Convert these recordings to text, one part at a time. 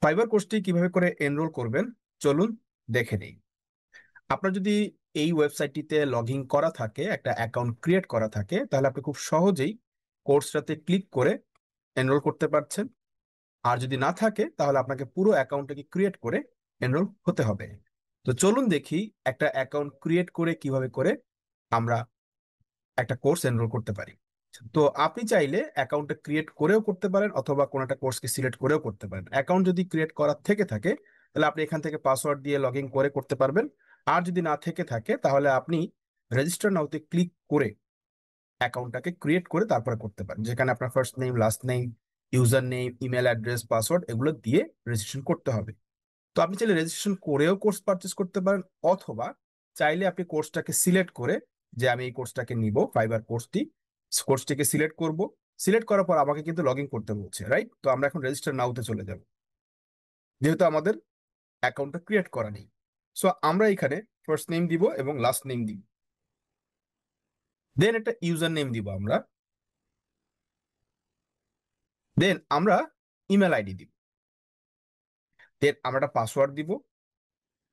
Fibre কোর্সটি কিভাবে করে এনরোল করবেন চলুন দেখে নিই। আপনার যদি এই ওয়েবসাইটটিতে লগ ইন করা থাকে, একটা অ্যাকাউন্ট ক্রিয়েট করা থাকে, তাহলে আপনি খুব সহজেই কোর্সটাতে ক্লিক করে এনরোল করতে পারছেন। আর যদি না থাকে তাহলে আপনাকে পুরো অ্যাকাউন্টটাকে ক্রিয়েট করে এনরোল হতে হবে। তো চলুন দেখি একটা অ্যাকাউন্ট ক্রিয়েট করে কিভাবে করে আমরা একটা কোর্স এনরোল করতে পারি। তো আপনি চাইলে অ্যাকাউন্টটা ক্রিয়েট করেও করতে পারেন অথবা কোনো একটা কোর্সকে সিলেক্ট করেও করতে পারেন। অ্যাকাউন্ট যদি ক্রিয়েট করা থেকে থাকে তাহলে আপনি এখান থেকে পাসওয়ার্ড দিয়ে লগ ইন করে করতে পারবেন। আর যদি না থেকে থাকে তাহলে আপনি রেজিস্টার নাওতে ক্লিক করে অ্যাকাউন্টটাকে ক্রিয়েট করে তারপরে করতে পারেন, যেখানে আপনার first name, last name, user name, email address, password এগুলো দিয়ে রেজিস্ট্রেশন করতে হবে। তো আপনি চাইলে রেজিস্ট্রেশন করেও কোর্স পারচেস করতে পারেন, অথবা চাইলে আপনি কোর্সটাকে সিলেক্ট করে যে আমি এই কোর্সটাকে নিব, ফাইবার কোর্সটিকে সিলেক্ট করব। সিলেক্ট করার পর আমাকে কিন্তু লগ ইন করতে বলছে, রাইট? তো আমরা এখন রেজিস্টার নাওতে চলে যাব, যেহেতু আমাদের অ্যাকাউন্টটা ক্রিয়েট করা নেই। সো আমরা এখানে ফার্স্ট নেম দিব এবং লাস্ট নেম দিব, দেন একটা ইউজার নেম দিব আমরা, দেন আমরা ইমেল আইডি দিব, দেন আমরা একটা পাসওয়ার্ড দিব।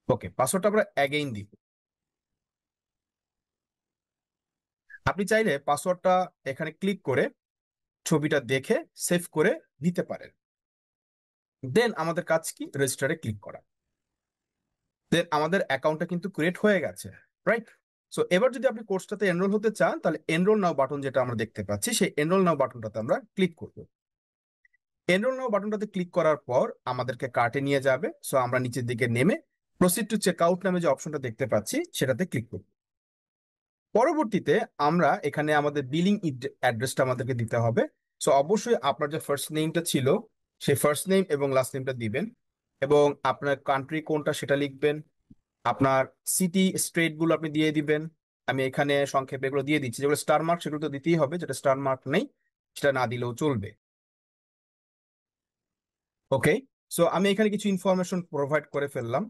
ওকে, পাসওয়ার্ডটা আমরা অ্যাগেইন দিব। আপনি চাইলে পাসওয়ার্ডটা এখানে ক্লিক করে ছবিটা দেখে সেভ করে নিতে পারেন। দেন আমাদের কাজ কি, রেজিস্টারে ক্লিক করা। দেন আমাদের অ্যাকাউন্টটা কিন্তু ক্রিয়েট হয়ে গেছে, রাইট? সো এবার যদি আপনি কোর্সটাতে এনরোল হতে চান তাহলে এনরোল নাও বাটন যেটা আমরা দেখতে পাচ্ছি, সেই এনরোল নাও বাটনটাতে আমরা ক্লিক করব। এনরোল নাও বাটনটাতে ক্লিক করার পর আমাদেরকে কার্টে নিয়ে যাবে। সো আমরা নিচের দিকে নেমে প্রসিড টু চেক আউট নামে যে অপশনটা দেখতে পাচ্ছি সেটাতে ক্লিক করব। পরবর্তীতে আমরা এখানে আমাদের বিলিং অ্যাড্রেসটা আমাদেরকে দিতে হবে। সো অবশ্যই আপনার যে ফার্স্ট নেমটা ছিল সেই ফার্স্ট নেম এবং লাস্ট নেমটা দিবেন, এবং আপনার কান্ট্রি কোনটা সেটা লিখবেন। আপনার সিটি স্ট্রেট গুলো আপনি দিয়ে দিবেন। আমি এখানে সংক্ষেপে এগুলো দিয়ে দিচ্ছি, যেগুলো স্টার মার্ক সেগুলো তো দিতেই হবে, যেটা স্টার মার্ক নেই সেটা না দিলেও চলবে। ওকে, সো আমি এখানে কিছু ইনফরমেশন প্রোভাইড করে ফেললাম।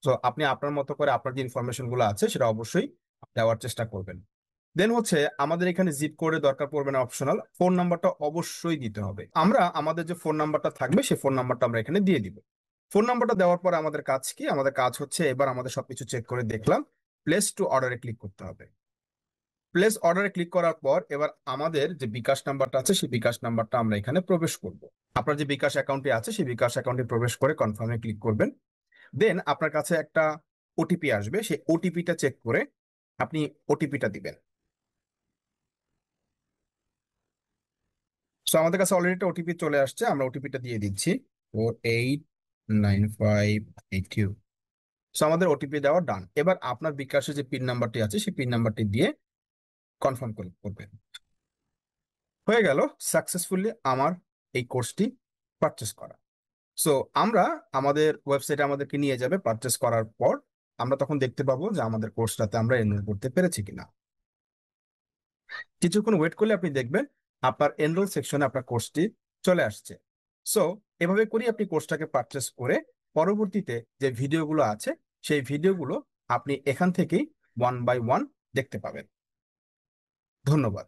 সো আপনি আপনার মতো করে আপনার যে ইনফরমেশন গুলো আছে সেটা অবশ্যই দেওয়ার চেষ্টা করবেন। দেন হচ্ছে আমাদের এখানে জিপ কোডের দরকার পড়বে না, অপশনাল। ফোন নাম্বারটা অবশ্যই দিতে হবে। আমরা আমাদের যে ফোন নাম্বারটা থাকবে সেই ফোন নাম্বারটা আমরা এখানে দিয়ে দিব। ফোন নাম্বারটা দেওয়ার পর আমাদের কাজ কি, আমাদের কাজ হচ্ছে এবার আমাদের সবকিছু চেক করে দেখলাম, প্লেস টু অর্ডারে ক্লিক করতে হবে। প্লেস অর্ডারে ক্লিক করার পর এবার আমাদের যে বিকাশ নাম্বারটা আছে সেই বিকাশ নাম্বারটা আমরা এখানে প্রবেশ করব। আপনার যে বিকাশ অ্যাকাউন্টে আছে সেই বিকাশ অ্যাকাউন্টে প্রবেশ করে কনফার্মে ক্লিক করবেন। দেন আপনার কাছে একটা ওটিপি আসবে, সেই ওটিপিটা চেক করে আপনি ওটিপিটা দিবেন। সো আমাদের কাছে অলরেডি একটা ওটিপি চলে আসছে, আমরা ওটিপিটা দিয়ে দিচ্ছি, 489582। সো আমাদের ওটিপি দেওয়া ডান। এবার আপনার বিকাশের যে পিন নাম্বারটি আছে সেই পিন নাম্বারটি দিয়ে কনফার্ম করবেন। হয়ে গেল সাকসেসফুলি আমার এই কোর্সটি পারচেস করা। সো আমরা আমাদের ওয়েবসাইটে আমাদেরকে নিয়ে যাবে। পারচেস করার পর আমরা তখন দেখতে পাবো যে আমাদের কোর্সটাতে আমরা এনরোল করতে পেরেছি কিনা। কিছুক্ষণ ওয়েট করলে আপনি দেখবেন আপনার এনরোল সেকশনে আপনার কোর্সটি চলে আসছে। সো এভাবে করেই আপনি কোর্সটাকে পারচেস করে পরবর্তীতে যে ভিডিওগুলো আছে সেই ভিডিওগুলো আপনি এখান থেকেই ওয়ান বাই ওয়ান দেখতে পাবেন। ধন্যবাদ।